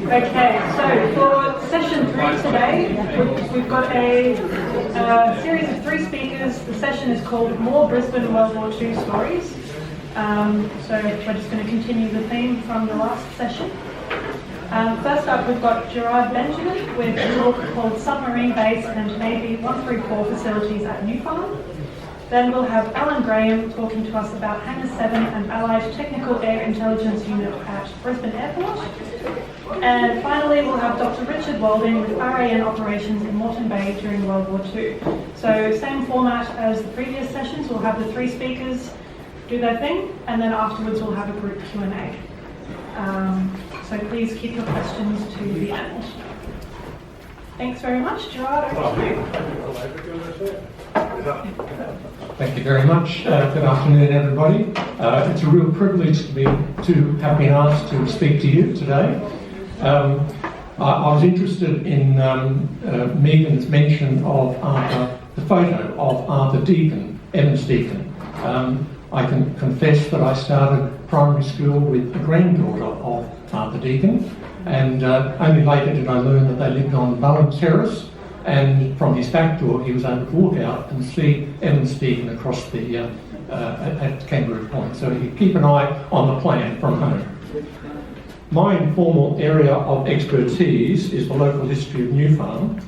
Okay, so for session 3 today, we've got a series of 3 speakers. The session is called More Brisbane World War II Stories. So we're just going to continue the theme from the last session. First up, we've got Gerard Benjamin with a talk called Submarine Base and Navy 134 Facilities at New Farm. Then we'll have Alan Graham talking to us about Hangar 7 and Allied Technical Air Intelligence Unit at Brisbane Airport. And finally, we'll have Dr. Richard Walding with RAN operations in Moreton Bay during World War II. So same format as the previous sessions. We'll have the 3 speakers do their thing, and then afterwards we'll have a group Q&A. So please keep your questions to the end. Thanks very much. Gerard, over to you. Thank you very much. Good afternoon, everybody. It's a real privilege to have been asked to speak to you today. I was interested in Megan's mention of Arthur, the photo of Arthur Deacon, Evans Deacon. I can confess that I started primary school with a granddaughter of Arthur Deacon, and only later did I learn that they lived on Bullen Terrace, and from his back door he was able to walk out and see Evans Deacon across the at Kangaroo Point. So you keep an eye on the plan from home. My informal area of expertise is the local history of New Farm,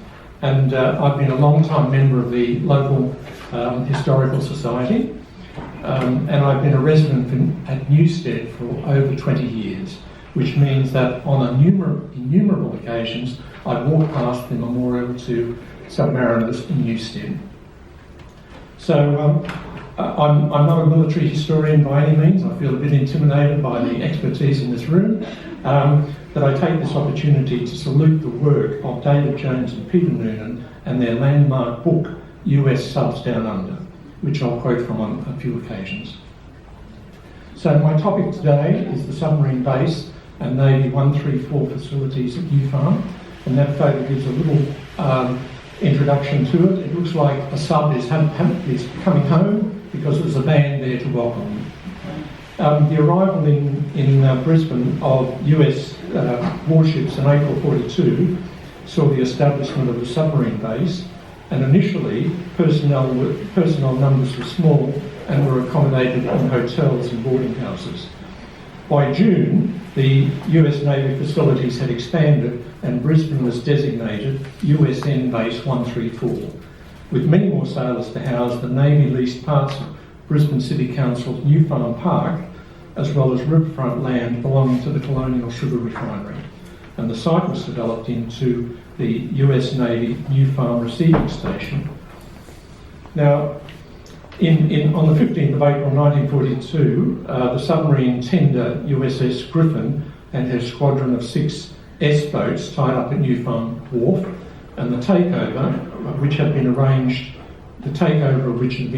and I've been a long-time member of the local historical society. And I've been a resident at Newstead for over 20 years, which means that on innumerable occasions I've walked past the memorial to submariners in Newstead. So I'm not a military historian by any means. I feel a bit intimidated by the expertise in this room, but I take this opportunity to salute the work of David Jones and Peter Noonan and their landmark book, US Subs Down Under, which I'll quote from on a few occasions. So my topic today is the submarine base and Navy 134 facilities at New Farm, and that photo gives a little introduction to it. It looks like a sub is coming home because there's a band there to welcome them. The arrival in Brisbane of US warships in April 42 saw the establishment of the submarine base, and initially personnel numbers were small and were accommodated in hotels and boarding houses. By June, the US Navy facilities had expanded and Brisbane was designated USN Base 134. With many more sailors to house, the Navy leased parts of Brisbane City Council's New Farm Park, as well as riverfront land belonging to the Colonial Sugar Refinery. And the site was developed into the US Navy New Farm Receiving Station. Now, on the 15th of April 1942, the submarine tender USS Griffin and her squadron of 6 S-boats tied up at New Farm Wharf, and the takeover of which had been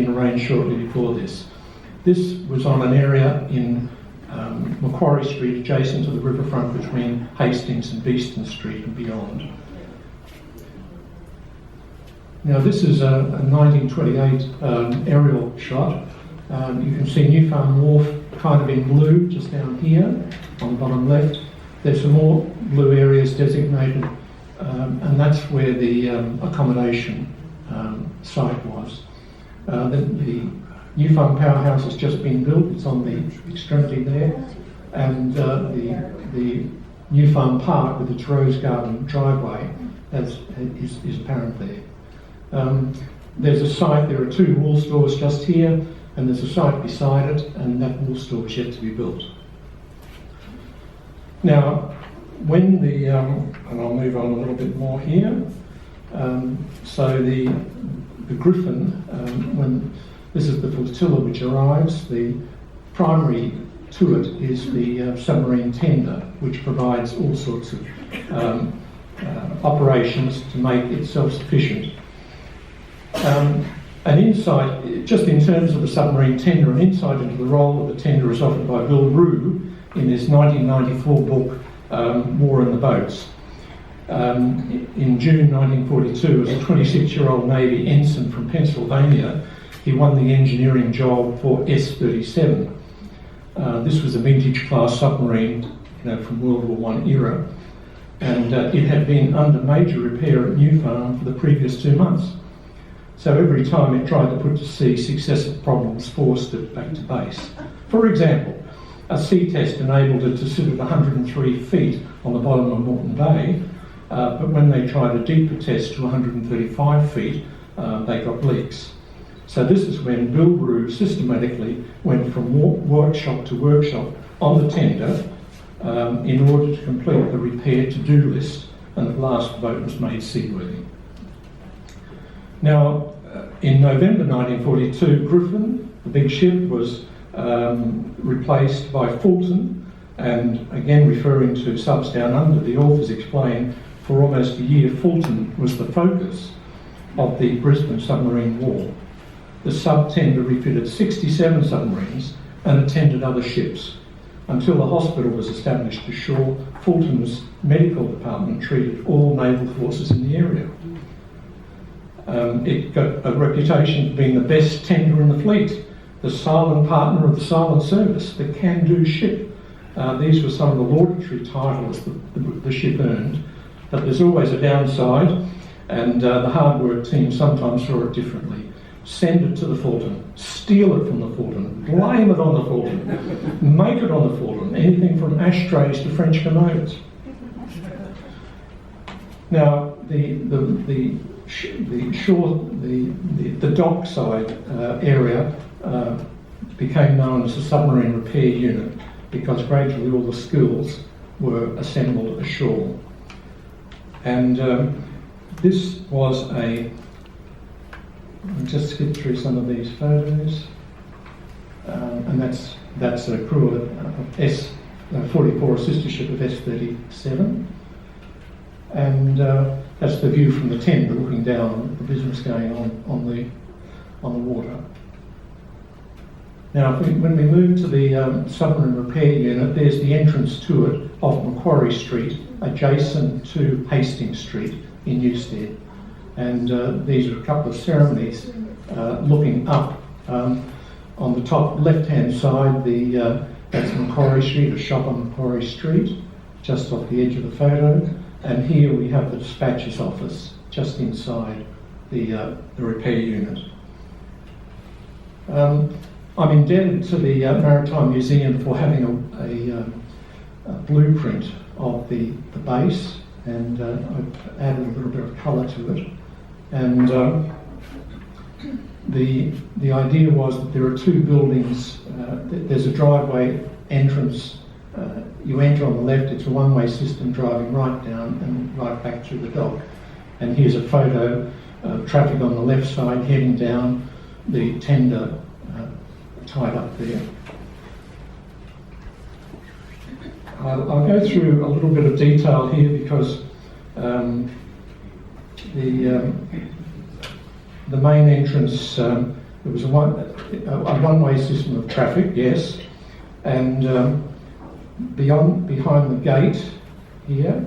arranged shortly before this. This was on an area in Macquarie Street, adjacent to the riverfront between Hastings and Beeston Street and beyond. Now this is a 1928 aerial shot. You can see New Farm Wharf kind of in blue just down here on the bottom left. There's some more blue areas designated, and that's where the accommodation site was. The New Farm powerhouse has just been built. It's on the extremity there, and the New Farm Park with its rose garden driveway is apparent there. There's a site, there are 2 wool stores just here, and there's a site beside it, and that wool store is yet to be built. Now, when and I'll move on a little bit more here. So the Griffin, when this is the flotilla which arrives, the primary to it is the submarine tender, which provides all sorts of operations to make it self-sufficient. An insight, just in terms of the submarine tender, an insight into the role of the tender is offered by Bill Rue in his 1994 book, War in the Boats. In June 1942, as a 26-year-old Navy ensign from Pennsylvania, he won the engineering job for S-37. This was a vintage class submarine, from World War I era. and it had been under major repair at New Farm for the previous 2 months. So every time it tried to put to sea, successive problems forced it back to base. For example, a sea test enabled it to sit at 103 feet on the bottom of Moreton Bay, but when they tried a deeper test to 135 feet, they got leaks. So this is when Bilberoo systematically went from workshop to workshop on the tender in order to complete the repair to-do list, and at last the boat was made seaworthy. Now, in November 1942, Griffin, the big ship, was replaced by Fulton, and again referring to subs down under, the authors explain for almost a year Fulton was the focus of the Brisbane submarine war. The sub-tender refitted 67 submarines and attended other ships. Until a hospital was established ashore, Fulton's medical department treated all naval forces in the area. It got a reputation for being the best tender in the fleet, the silent partner of the silent service, the can-do ship. These were some of the laudatory titles that the ship earned, but there's always a downside, and the hard work team sometimes saw it differently. Send it to the Fulton, steal it from the Fulton, blame it on the Fulton, make it on the Fulton, anything from ashtrays to French commodes. Now, the dock side area became known as the submarine repair unit because gradually all the skills were assembled ashore. And this was I'll just skip through some of these photos, and that's a crew of S-44, a sister ship of S-37, and that's the view from the tender looking down on the business going on the water. Now, when we move to the submarine repair unit, there's the entrance to it off Macquarie Street, adjacent to Hastings Street in Newstead. And these are a couple of ceremonies looking up. On the top left-hand side, that's Macquarie Street, a shop on Macquarie Street, just off the edge of the photo. And here we have the dispatcher's office, just inside the repair unit. I'm indebted to the Maritime Museum for having a blueprint of the base, and I've added a little bit of colour to it. And the idea was that there are two buildings. There's a driveway entrance. You enter on the left, it's a one-way system driving right down and right back to the dock. And here's a photo of traffic on the left side heading down, the tender tied up there. I'll go through a little bit of detail here because the main entrance, there was a one-way system of traffic, yes, and behind the gate here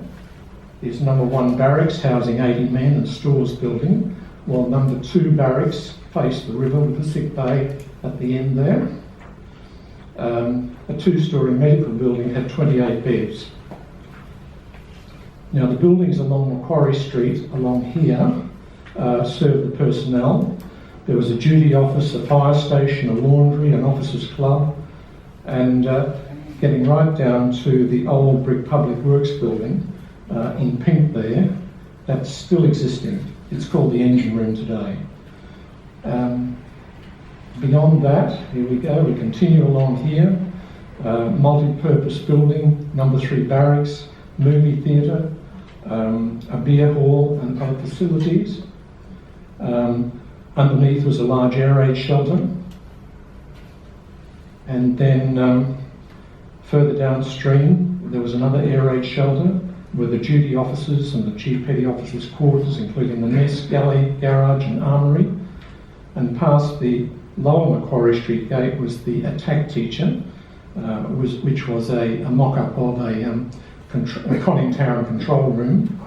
is number 1 barracks housing 80 men and stores building, while number 2 barracks faced the river with a sick bay at the end there. A 2-storey medical building had 28 beds. Now the buildings along Macquarie Street, along here, served the personnel. There was a duty office, a fire station, a laundry, an officers' club, and getting right down to the old brick public works building in pink there, that's still existing. It's called the engine room today. Beyond that, here we go, we continue along here, multi-purpose building, number 3 barracks, movie theatre, a beer hall and other facilities. Underneath was a large air raid shelter, and then further downstream there was another air raid shelter with the duty officers and the chief petty officers' quarters, including the mess, galley, garage and armoury. And past the lower Macquarie Street gate was the attack teacher, which was a mock-up of a conning tower and control room.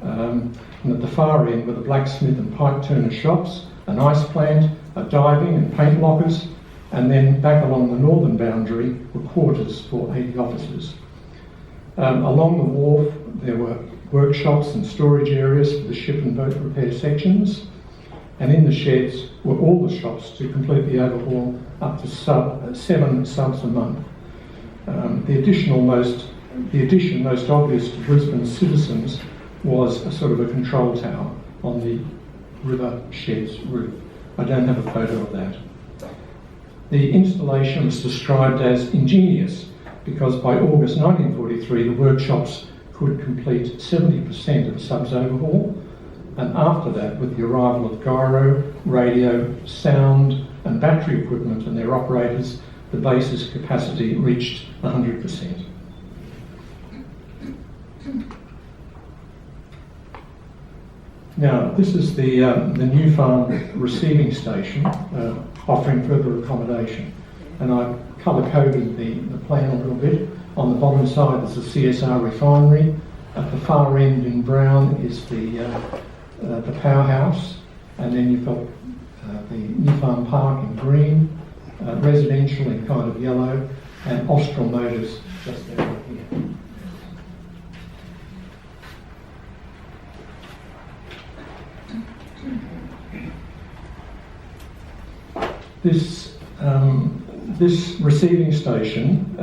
And at the far end were the blacksmith and pipe turner shops, an ice plant, a diving and paint lockers, and then back along the northern boundary were quarters for 80 officers. Along the wharf there were workshops and storage areas for the ship and boat repair sections, and in the sheds were all the shops to complete the overhaul up to 7 subs a month. The addition most obvious to Brisbane citizens was a sort of a control tower on the river shed's roof. I don't have a photo of that. The installation was described as ingenious because by August 1943 the workshops could complete 70% of the sub's overhaul, and after that, with the arrival of gyro, radio, sound and battery equipment and their operators, the base's capacity reached 100%. Now, this is the new farm receiving station offering further accommodation, and I've colour-coded the plan a little bit. On the bottom side is the CSR refinery. At the far end in brown is the powerhouse, and then you've got the New Farm Park in green, residential in kind of yellow, and Austral Motors just over here. This receiving station,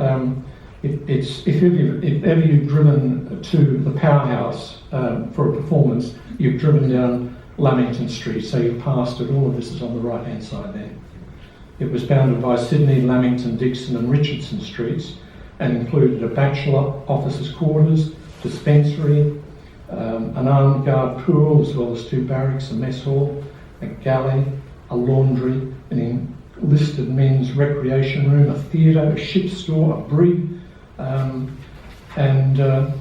if ever you've driven to the powerhouse for a performance, you've driven down Lamington Street, so you've passed it. All of this is on the right hand side there. It was bounded by Sydney, Lamington, Dixon and Richardson Streets, and included a bachelor officers' quarters, dispensary, an armed guard pool, as well as 2 barracks, a mess hall, a galley, a laundry, an enlisted men's recreation room, a theatre, a ship's store, a brig, and a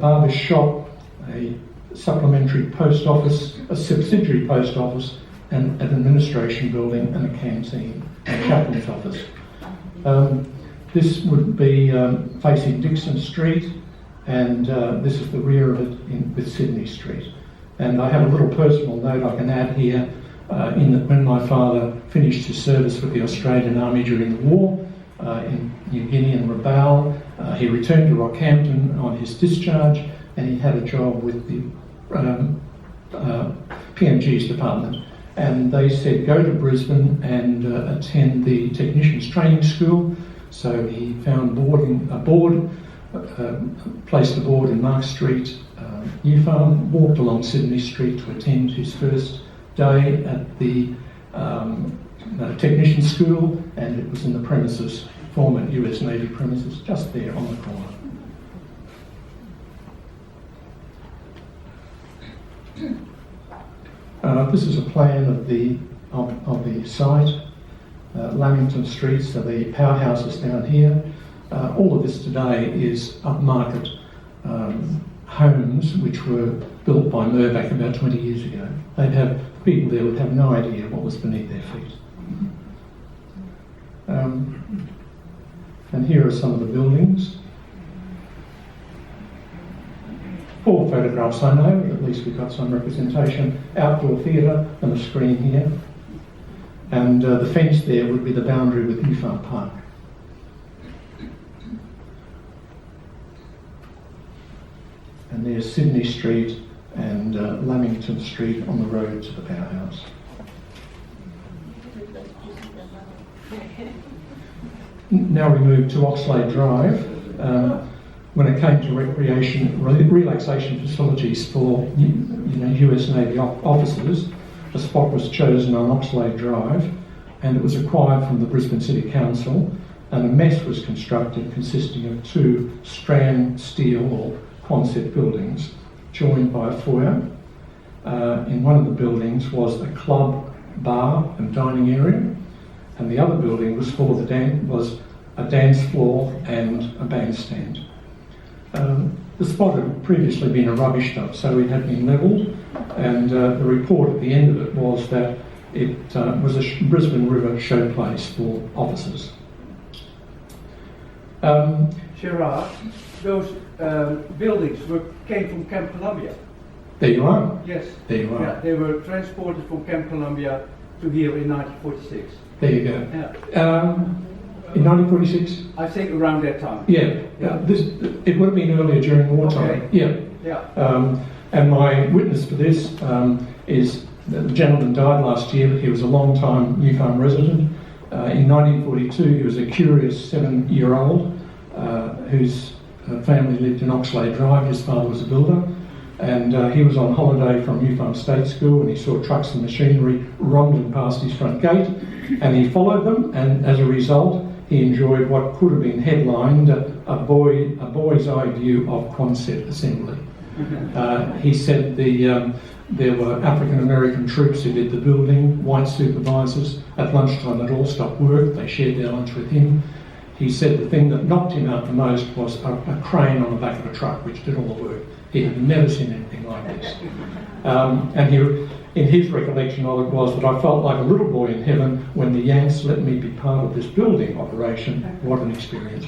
barber's shop, a supplementary post office, a subsidiary post office, and an administration building and a canteen, a chaplain's office. This would be facing Dixon Street, and this is the rear of it with Sydney Street. And I have a little personal note I can add here, in that when my father finished his service with the Australian Army during the war in New Guinea and Rabaul, he returned to Rockhampton on his discharge, and he had a job with the PMG's department. And they said, go to Brisbane and attend the technicians training school. So he found placed a board in Mark Street, New Farm, walked along Sydney Street to attend his first day at the technician school, and it was in the premises, former US Navy premises, just there on the corner. This is a plan of the site, Lamington Street, so the powerhouse is down here. All of this today is upmarket homes which were built by Mirvac about 20 years ago. People there would have no idea what was beneath their feet. And here are some of the buildings. 4 photographs I know, but at least we've got some representation. Outdoor theatre and a screen here. And the fence there would be the boundary with New Farm Park. And there's Sydney Street and Lamington Street on the road to the powerhouse. Now we move to Oxlade Drive. When it came to relaxation facilities for US Navy officers, a spot was chosen on Oxlade Drive, and it was acquired from the Brisbane City Council, and a mess was constructed consisting of 2 strand steel or Quonset buildings joined by a foyer. In one of the buildings was a club, bar and dining area, and the other building was was a dance floor and a bandstand. The spot had previously been a rubbish dump, so it had been levelled, and the report at the end of it was that it was a Brisbane River showplace for officers. Gerard, those buildings came from Camp Columbia. There you are. Yes. There you are. Yeah, they were transported from Camp Columbia to here in 1946. There you go. Yeah. In 1946? I think around that time. Yeah. It would have been earlier during wartime. Okay. Yeah. Yeah. And my witness for this is the gentleman died last year, but he was a long-time New Farm resident. In 1942, he was a curious 7-year-old whose family lived in Oxlade Drive. His father was a builder, and he was on holiday from New Farm State School, and he saw trucks and machinery rumbling past his front gate, and he followed them, and as a result, he enjoyed what could have been headlined a boy's eye view of Quonset assembly. He said there were African American troops who did the building, white supervisors. At lunchtime they'd all stopped work, they shared their lunch with him. He said the thing that knocked him out the most was a crane on the back of a truck which did all the work. He had never seen anything like this. And in his recollection of it was that I felt like a little boy in heaven when the Yanks let me be part of this building operation. What an experience.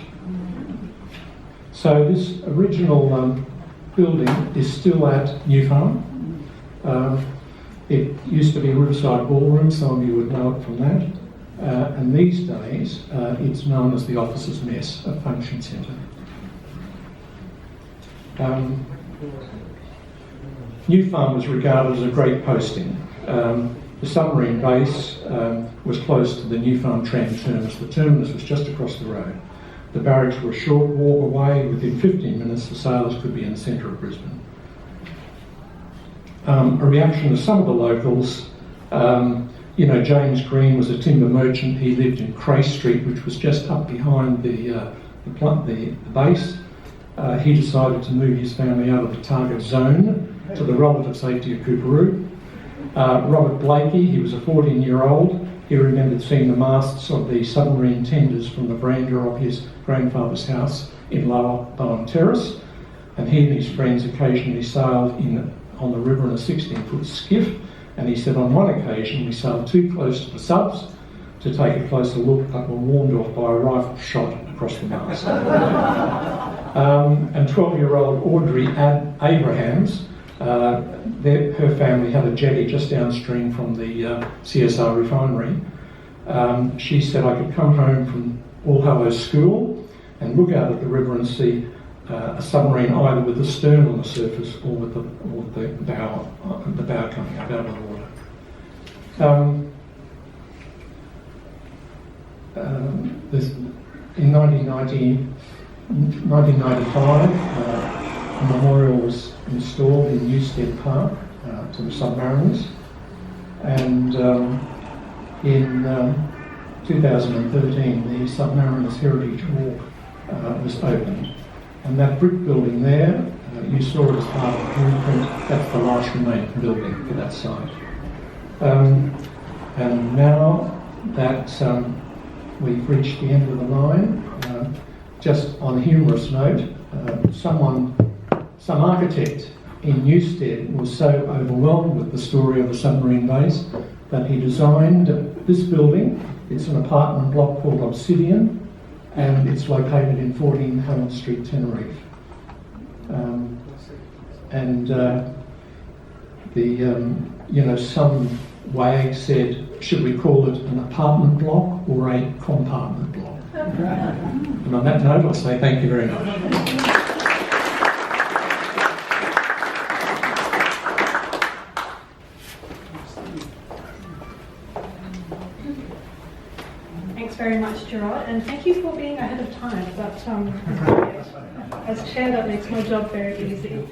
So this original building is still at New Farm. It used to be Riverside Ballroom, some of you would know it from that. And these days it's known as the Officers' Mess, a function centre. New Farm was regarded as a great posting. The submarine base was close to the New Farm tram terminus. The terminus was just across the road. The barracks were a short walk away. Within 15 minutes, the sailors could be in the centre of Brisbane. A reaction to some of the locals, James Green was a timber merchant. He lived in Cray Street, which was just up behind the base. He decided to move his family out of the target zone to the relative safety of Coorparoo. Robert Blakey, he was a 14-year-old. He remembered seeing the masts of the submarine tenders from the veranda of his grandfather's house in Lower Bowen Terrace, and he and his friends occasionally sailed on the river in a 16-foot skiff, and he said on one occasion we sailed too close to the subs to take a closer look, but were warned off by a rifle shot across the mast. And 12-year-old Audrey Abrahams, her family had a jetty just downstream from the CSR refinery. She said, I could come home from All Hallows School and look out at the river and see a submarine either with the stern on the surface or with the bow coming up out of the water. In 1995, a memorial was installed in Newstead Park to the submariners, and in 2013 the Submariners Heritage Walk was opened, and that brick building there, you saw it as part of the blueprint. That's the last remaining building for that site. And now that we've reached the end of the line, just on a humorous note, some architect in Newstead was so overwhelmed with the story of the submarine base that he designed this building. It's an apartment block called Obsidian, and it's located in 14 Hammond Street, Tenerife. Some wag said, should we call it an apartment block or a compartment block? And on that note, I'll say thank you very much. Thanks very much, Gerard, and thank you for being ahead of time. As chair, that makes my job very easy.